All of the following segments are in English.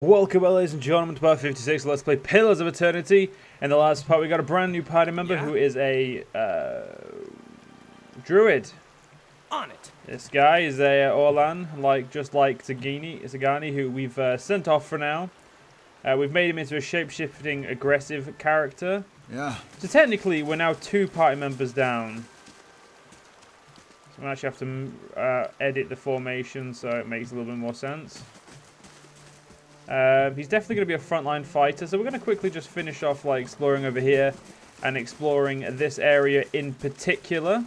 Welcome, ladies and gentlemen, to part 56. Let's play Pillars of Eternity. In the last part, we got a brand new party member who is a druid. On it. This guy is a Orlan, just like Zagani, who we've sent off for now. We've made him into a shape-shifting, aggressive character. Yeah. So technically, we're now 2 party members down. So we actually have to edit the formation so it makes a little bit more sense. He's definitely going to be a frontline fighter, so we're going to quickly just finish off exploring over here and exploring this area in particular.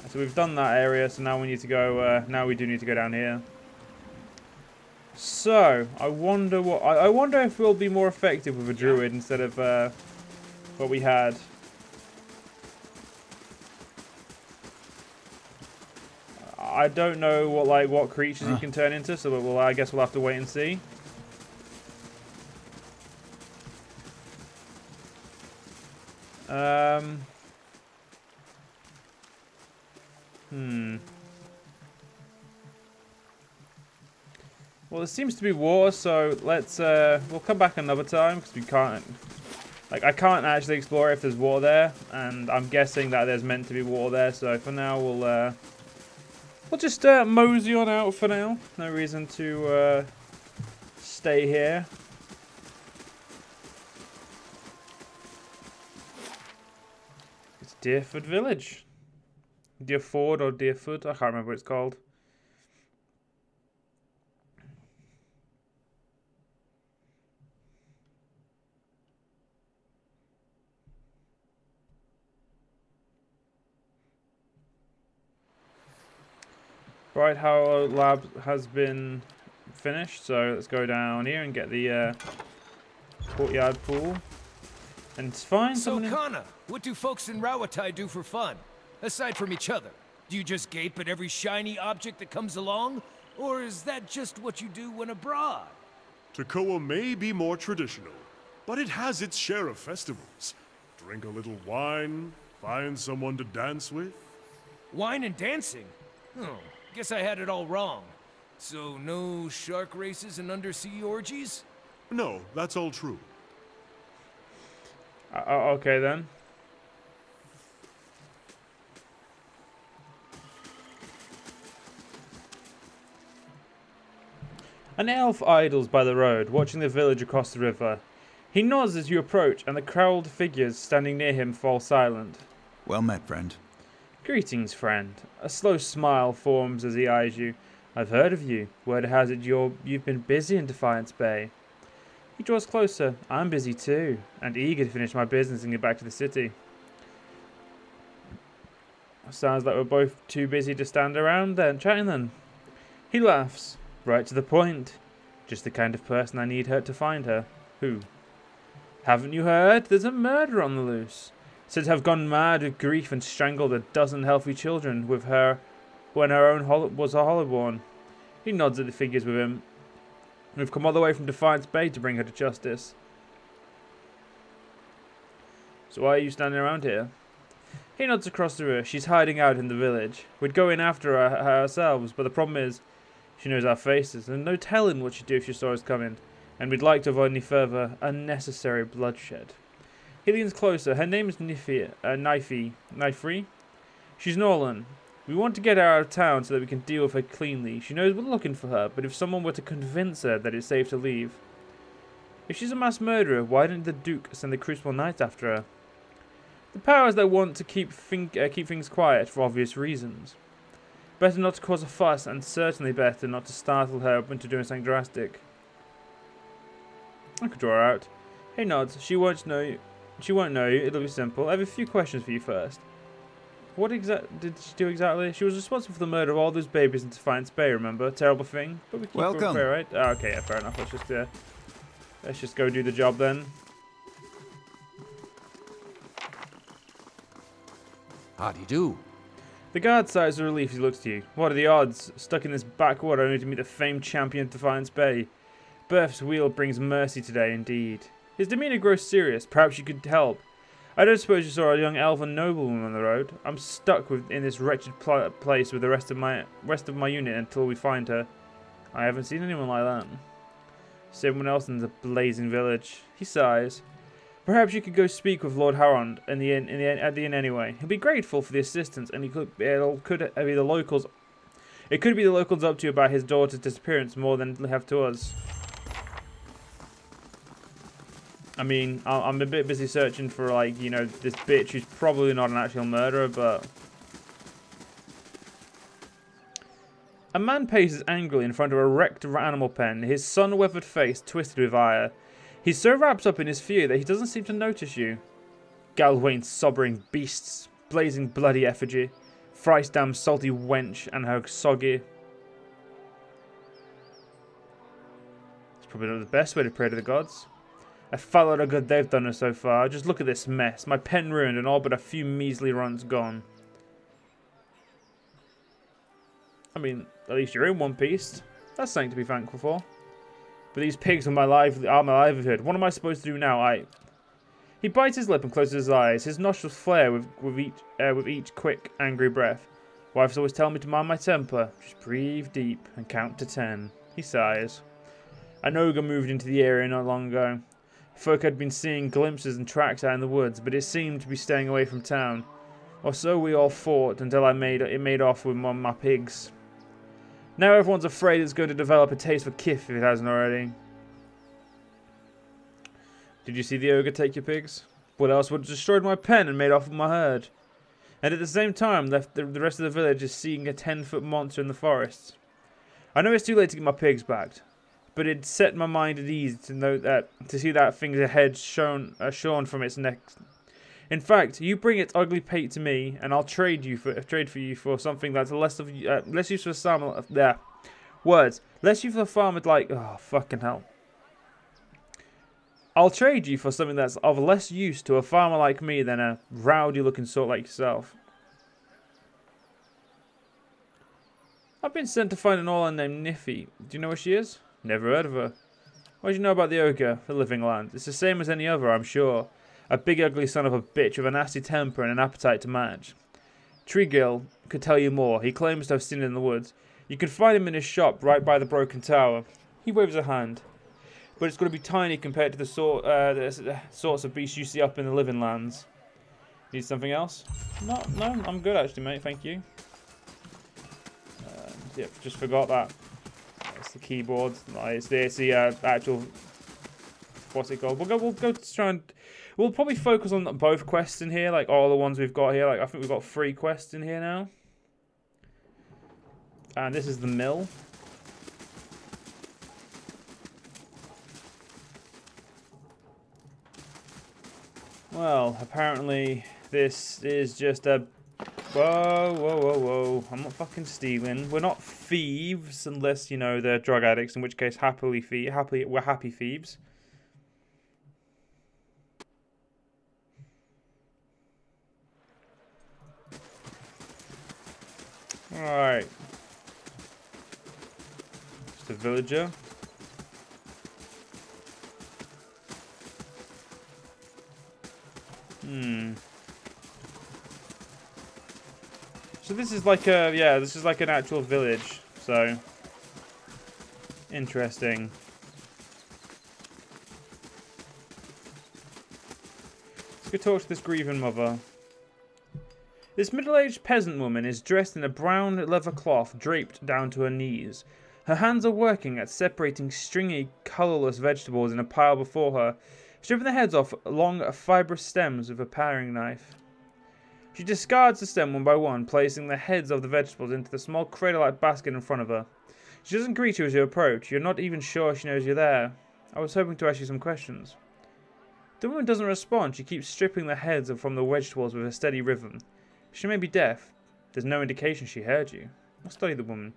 So we've done that area, so now we need to go. Now we do need to go down here. So I wonder what I wonder if we'll be more effective with a druid instead of what we had. I don't know what creatures he can turn into, so I guess we'll have to wait and see. Well, there seems to be war, so let's we'll come back another time because we can't. I can't actually explore if there's war there, and I'm guessing that there's meant to be war there. So for now, we'll just mosey on out for now. No reason to stay here. It's Dyrford Village. Dyrford or Dyrford, I can't remember what it's called. Right, our lab has been finished, so let's go down here and get the courtyard pool. And it's fine. So, Kana, what do folks in Rawatai do for fun? Aside from each other, do you just gape at every shiny object that comes along? Or is that just what you do when abroad? Tekoa may be more traditional, but it has its share of festivals. Drink a little wine, find someone to dance with. Wine and dancing? Oh, guess I had it all wrong. So no shark races and undersea orgies? No, that's all true. Okay then. An elf idles by the road, watching the village across the river. He nods as you approach, and the crowded figures standing near him fall silent. Well met, friend. Greetings, friend. A slow smile forms as he eyes you. I've heard of you. Word has it you've been busy in Defiance Bay. He draws closer. I'm busy too, and eager to finish my business and get back to the city. Sounds like we're both too busy to stand around chatting then. He laughs. Right to the point. Just the kind of person I need her to find her. Who? Haven't you heard? There's a murderer on the loose. Said to have gone mad with grief and strangled a dozen healthy children with her when her own was a hollowborn. He nods at the figures with him. We've come all the way from Defiance Bay to bring her to justice. So why are you standing around here? He nods across the river. She's hiding out in the village. We'd go in after her ourselves, but the problem is she knows our faces, and no telling what she'd do if she saw us coming, and we'd like to avoid any further unnecessary bloodshed. He leans closer. Her name is Nifri. She's Norlan. We want to get her out of town so that we can deal with her cleanly. She knows we're looking for her, but if someone were to convince her that it's safe to leave. If she's a mass murderer, why didn't the Duke send the Crucible Knights after her? The powers that want to keep things quiet for obvious reasons. Better not to cause a fuss, and certainly better not to startle her into doing something drastic. I could draw her out. He nods. She won't know you. It'll be simple. I have a few questions for you first. What did she do exactly? She was responsible for the murder of all those babies in Defiance Bay, remember? Terrible thing. But we keep Welcome. Fair, right? Oh, okay, yeah, fair enough. Let's just go do the job then. Howdy do. The guard sighs with relief as he looks to you. What are the odds? Stuck in this backwater only to meet the famed champion of Defiance Bay. Birth's wheel brings mercy today, indeed. His demeanour grows serious. Perhaps you could help. I don't suppose you saw a young elven nobleman on the road. I'm stuck in this wretched place with the rest of my unit until we find her. I haven't seen anyone like that. Is everyone else in the blazing village? He sighs. Perhaps you could go speak with Lord Harrond at the inn anyway. He'll be grateful for the assistance, and it could be the locals. It could be the locals up to you about his daughter's disappearance more than they have to us. I mean, I'm a bit busy searching for, like, you know, this bitch who's probably not an actual murderer, but... A man paces angrily in front of a wrecked animal pen, his sun-weathered face twisted with ire. He's so wrapped up in his fear that he doesn't seem to notice you. Aldwyn sobbering beasts, blazing bloody effigy, thrice damned salty wench and her soggy. It's probably not the best way to pray to the gods. I followed how good they've done us so far. Just look at this mess. My pen ruined and all but a few measly runs gone. I mean, at least you're in one piece. That's something to be thankful for. But these pigs are my livelihood. What am I supposed to do now? He bites his lip and closes his eyes. His nostrils flare with each quick, angry breath. Wife's always telling me to mind my temper. Just breathe deep and count to 10. He sighs. An ogre moved into the area not long ago. Folk had been seeing glimpses and tracks out in the woods, but it seemed to be staying away from town. Or so we all thought until it made off with my pigs. Now everyone's afraid it's going to develop a taste for kith if it hasn't already. Did you see the ogre take your pigs? What else would have destroyed my pen and made off with my herd? And at the same time, the rest of the village is seeing a 10-foot monster in the forest. I know it's too late to get my pigs back, but it set my mind at ease to know that to see that thing's head shorn from its neck. In fact, you bring its ugly pate to me, and I'll trade for you for something that's less use for farmer. Less use for farmer like fucking hell. I'll trade you for something that's of less use to a farmer like me than a rowdy-looking sort like yourself. I've been sent to find an Orlan named Niffy. Do you know where she is? Never heard of her. What do you know about the ogre, the living land? It's the same as any other, I'm sure. A big ugly son of a bitch with a nasty temper and an appetite to match. Tregill could tell you more. He claims to have seen it in the woods. You can find him in his shop right by the broken tower. He waves a hand. But it's going to be tiny compared to the sorts of beasts you see up in the living lands. Need something else? No, I'm good actually, mate. Thank you. Yep, just forgot that. It's the keyboard. It's the actual. What's it called? We'll go try and. We'll probably focus on both quests in here, like all the ones we've got here. Like I think we've got 3 quests in here now. And this is the mill. Well, apparently this is just a... Whoa. I'm not fucking stealing. We're not thieves unless, you know, they're drug addicts, in which case we're happy thieves. Alright. Just a villager. So this is like a, this is like an actual village, so interesting. Let's go talk to this grieving mother. This middle-aged peasant woman is dressed in a brown leather cloth draped down to her knees. Her hands are working at separating stringy, colourless vegetables in a pile before her, stripping the heads off long, fibrous stems with a paring knife. She discards the stem one by one, placing the heads of the vegetables into the small cradle-like basket in front of her. She doesn't greet you as you approach. You're not even sure she knows you're there. I was hoping to ask you some questions. The woman doesn't respond. She keeps stripping the heads from the vegetables with a steady rhythm. She may be deaf. There's no indication she heard you. I'll study the woman.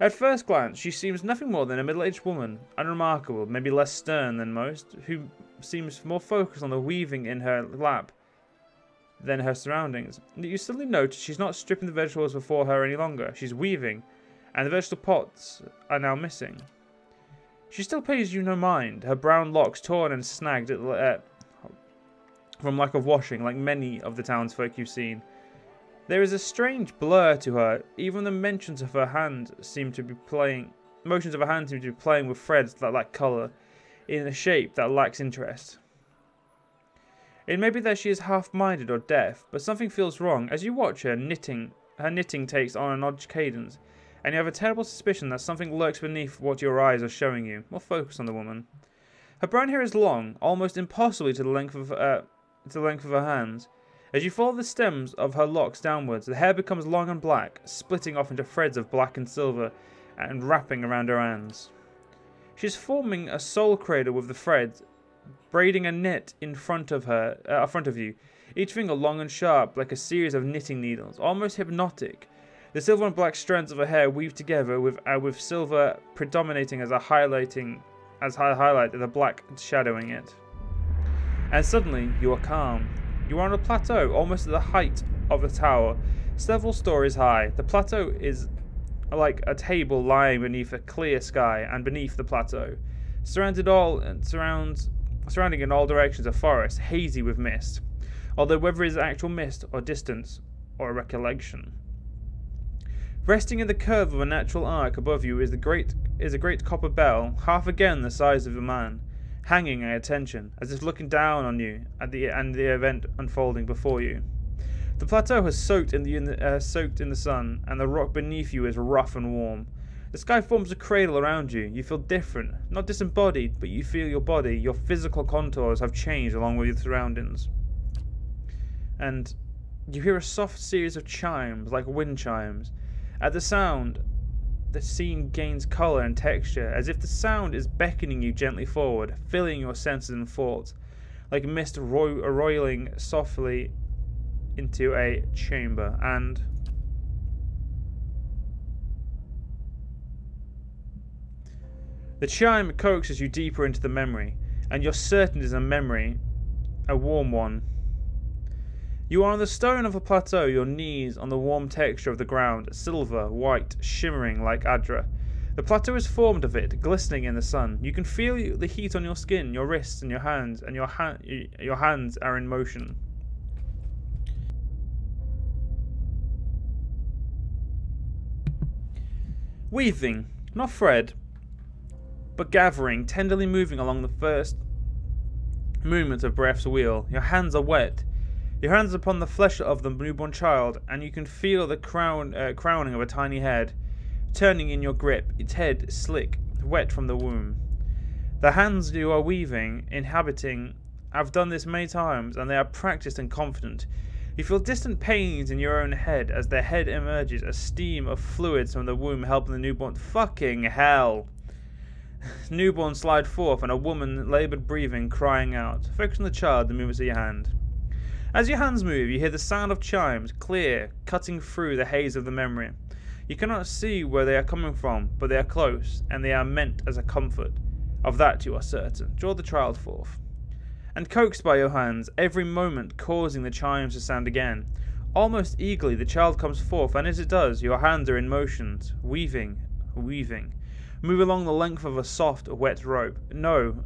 At first glance, she seems nothing more than a middle-aged woman, unremarkable, maybe less stern than most, who seems more focused on the weaving in her lap than her surroundings. You suddenly notice she's not stripping the vegetables before her any longer. She's weaving, and the vegetable pots are now missing. She still pays you no mind, her brown locks torn and snagged from lack of washing, like many of the townsfolk you've seen. There is a strange blur to her. Even the motions of her hand seem to be playing with threads that lack colour. in a shape that lacks interest. It may be that she is half-minded or deaf, but something feels wrong as you watch her knitting. Her knitting takes on an odd cadence, and you have a terrible suspicion that something lurks beneath what your eyes are showing you. More focus on the woman. Her brown hair is long, almost impossibly to the length of her hands. As you follow the stems of her locks downwards, the hair becomes long and black, splitting off into threads of black and silver, and wrapping around her hands. She is forming a soul cradle with the threads, braiding a net in front of you, each finger long and sharp like a series of knitting needles, almost hypnotic. The silver and black strands of her hair weave together with silver predominating as a highlight, the black shadowing it. And suddenly you are calm. You are on a plateau, almost at the height of the tower, several stories high. The plateau is like a table lying beneath a clear sky, and beneath the plateau, surrounding in all directions, a forest, hazy with mist, although whether it is actual mist or distance or a recollection. Resting in the curve of a natural arc above you is a great copper bell, half again the size of a man, hanging at attention, as if looking down on you and the event unfolding before you. The plateau has soaked in the sun, and the rock beneath you is rough and warm. The sky forms a cradle around you. You feel different, not disembodied, but you feel your body, your physical contours have changed along with your surroundings. And you hear a soft series of chimes, like wind chimes. At the sound, the scene gains colour and texture, as if the sound is beckoning you gently forward, filling your senses and thoughts, like mist roiling softly into a chamber, and the chime coaxes you deeper into the memory, and you're certain it is a memory, a warm one. You are on the stone of a plateau, your knees on the warm texture of the ground, silver, white, shimmering like Adra. The plateau is formed of it, glistening in the sun. You can feel the heat on your skin, your wrists and your hands, and your hands are in motion. Weaving, not thread, but gathering, tenderly moving along the first movement of breath's wheel. Your hands are wet. Your hands upon the flesh of the newborn child, and you can feel the crowning of a tiny head, turning in your grip, its head slick, wet from the womb. The hands you are weaving, inhabiting, have done this many times, and they are practiced and confident. You feel distant pains in your own head as the head emerges, a steam of fluids from the womb helping the newborn. Fucking hell! Newborn slide forth, and a woman, laboured breathing, crying out. Focus on the child, the movements of your hand. As your hands move, you hear the sound of chimes, clear, cutting through the haze of the memory. You cannot see where they are coming from, but they are close, and they are meant as a comfort. Of that you are certain. Draw the child forth. And coaxed by your hands, every moment causing the chimes to sound again. Almost eagerly the child comes forth, and as it does, your hands are in motions, weaving. Move along the length of a soft, wet rope. No,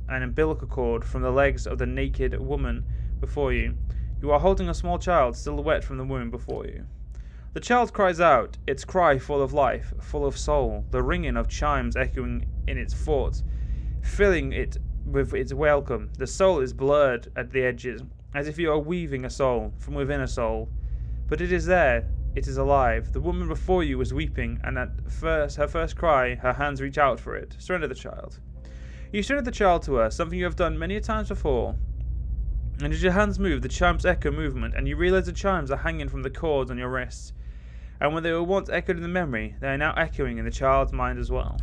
an umbilical cord from the legs of the naked woman before you. You are holding a small child, still wet from the womb before you. The child cries out, its cry full of life, full of soul, the ringing of chimes echoing in its thoughts, filling it with its welcome. The soul is blurred at the edges, as if you are weaving a soul from within a soul. But it is there, it is alive. The woman before you was weeping, and at her first cry, her hands reach out for it. Surrender the child. You surrender the child to her, something you have done many times before. And as your hands move, the chimes echo movement, and you realize the chimes are hanging from the cords on your wrists. And when they were once echoed in the memory, they are now echoing in the child's mind as well.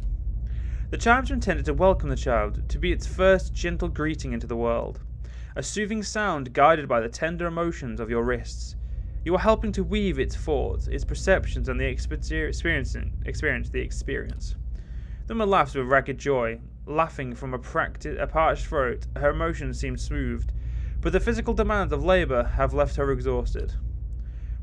The chimes are intended to welcome the child, to be its first gentle greeting into the world. A soothing sound guided by the tender emotions of your wrists. You are helping to weave its thoughts, its perceptions, and the experience. The woman laughs with ragged joy, laughing from a parched throat. Her emotions seem smoothed, but the physical demands of labour have left her exhausted.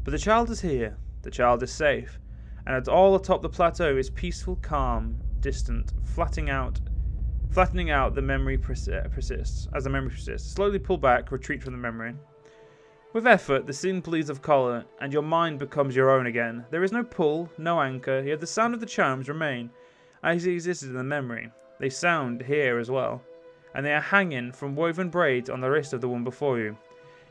But the child is here, the child is safe, and at all atop the plateau is peaceful, calm, distant, flattening out the memory persists. As the memory persists, slowly pull back, retreat from the memory. With effort, the scene bleeds of colour, and your mind becomes your own again. There is no pull, no anchor, yet the sound of the chimes remain, as they existed in the memory. They sound here as well. and they are hanging from woven braids on the wrist of the woman before you.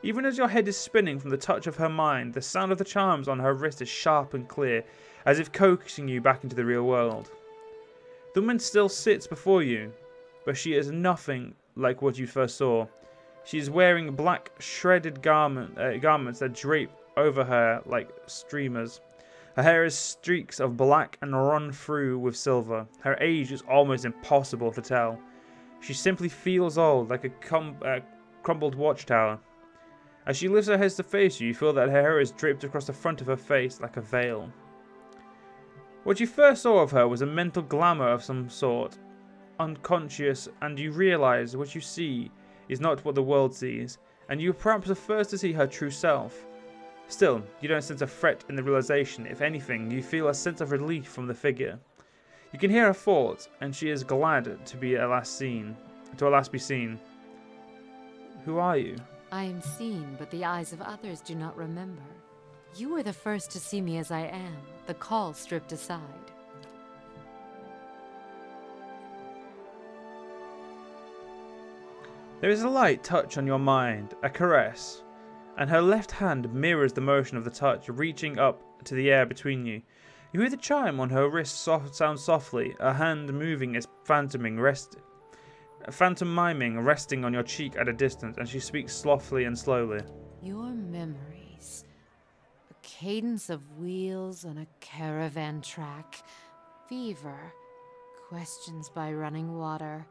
Even as your head is spinning from the touch of her mind, the sound of the charms on her wrist is sharp and clear, as if coaxing you back into the real world. The woman still sits before you, but she is nothing like what you first saw. She is wearing black shredded garments that drape over her like streamers. Her hair is streaks of black and run through with silver. Her age is almost impossible to tell. She simply feels old, like a crumbled watchtower. As she lifts her head to face you, you feel that her hair is draped across the front of her face like a veil. What you first saw of her was a mental glamour of some sort, unconscious, and you realize what you see is not what the world sees, and you are perhaps the first to see her true self. Still, you don't sense a threat in the realization. If anything, you feel a sense of relief from the figure. You can hear her thoughts, and she is glad to be at last be seen. Who are you? I am seen, but the eyes of others do not remember. You were the first to see me as I am, the call stripped aside. There is a light touch on your mind, a caress, and her left hand mirrors the motion of the touch, reaching up to the air between you. You hear the chime on her wrist sound softly, her hand moving as phantom miming, resting on your cheek at a distance, and she speaks softly and slowly. Your memories. A cadence of wheels on a caravan track. Fever. Questions by running water.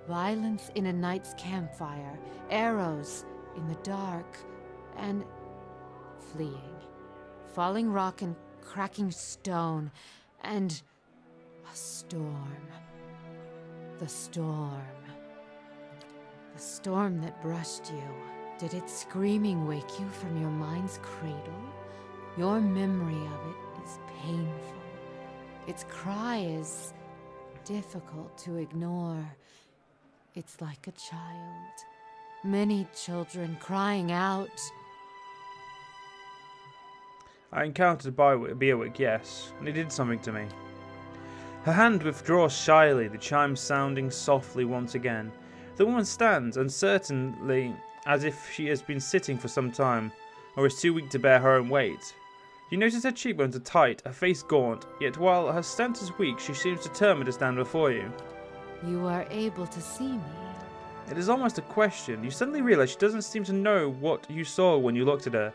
Violence in a night's campfire. Arrows in the dark. And fleeing. Falling rock and cracking stone. And a storm. The storm. The storm that brushed you. Did its screaming wake you from your mind's cradle? Your memory of it is painful. Its cry is difficult to ignore. It's like a child. Many children crying out. I encountered Beerwick, yes, and it did something to me. Her hand withdraws shyly, the chimes sounding softly once again. The woman stands, uncertainly, as if she has been sitting for some time, or is too weak to bear her own weight. You notice her cheekbones are tight, her face gaunt, yet while her stance is weak, she seems determined to stand before you. You are able to see me. It is almost a question. You suddenly realize she doesn't seem to know what you saw when you looked at her.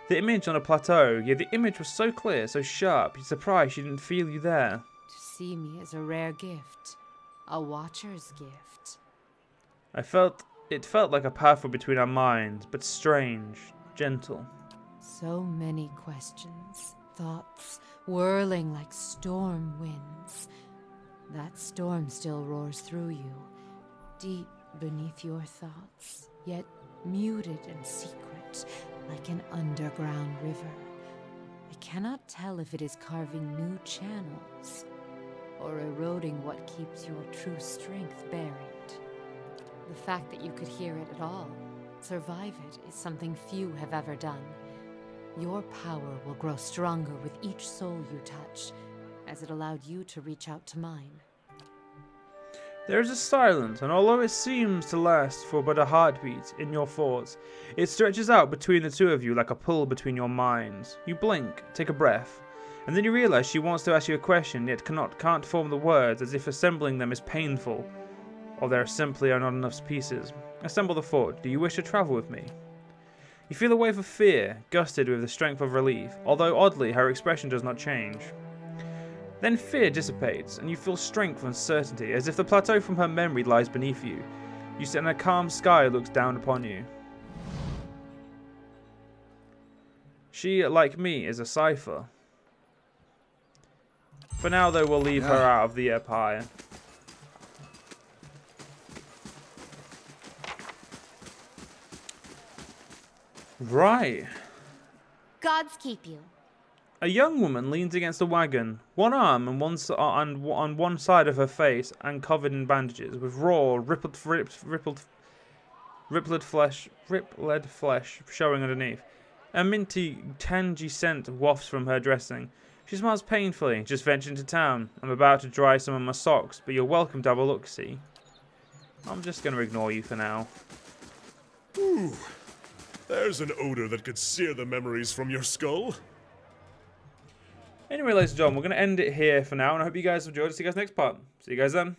The image on a plateau, yet the image was so clear, so sharp, you're surprised she didn't feel you there. To see me is a rare gift. A watcher's gift. It felt like a pathway between our minds, but strange, gentle. So many questions, thoughts, whirling like storm winds. That storm still roars through you, deep beneath your thoughts, yet muted and secret, like an underground river. I cannot tell if it is carving new channels, or eroding what keeps your true strength buried. The fact that you could hear it at all, survive it, is something few have ever done. Your power will grow stronger with each soul you touch, as it allowed you to reach out to mine. There is a silence, and although it seems to last for but a heartbeat in your thoughts, it stretches out between the two of you like a pull between your minds. You blink, take a breath, and then you realize she wants to ask you a question, yet can't form the words, as if assembling them is painful, or there simply are not enough pieces. Assemble the thought. Do you wish to travel with me? You feel a wave of fear, gusted with the strength of relief, although oddly her expression does not change. Then fear dissipates, and you feel strength and certainty, as if the plateau from her memory lies beneath you. You sit in a calm sky looks down upon you. She, like me, is a cipher. For now, though, we'll leave her out of the empire. Right. Gods keep you. A young woman leans against a wagon, one arm on one side of her face and covered in bandages, with raw, rippled flesh showing underneath. A minty, tangy scent wafts from her dressing. She smiles painfully. Just ventured into town. I'm about to dry some of my socks, but you're welcome to have a look-see. I'm just going to ignore you for now. Ooh, there's an odor that could sear the memories from your skull. Anyway, ladies and gentlemen, we're going to end it here for now, and I hope you guys enjoyed. See you guys next part. See you guys then.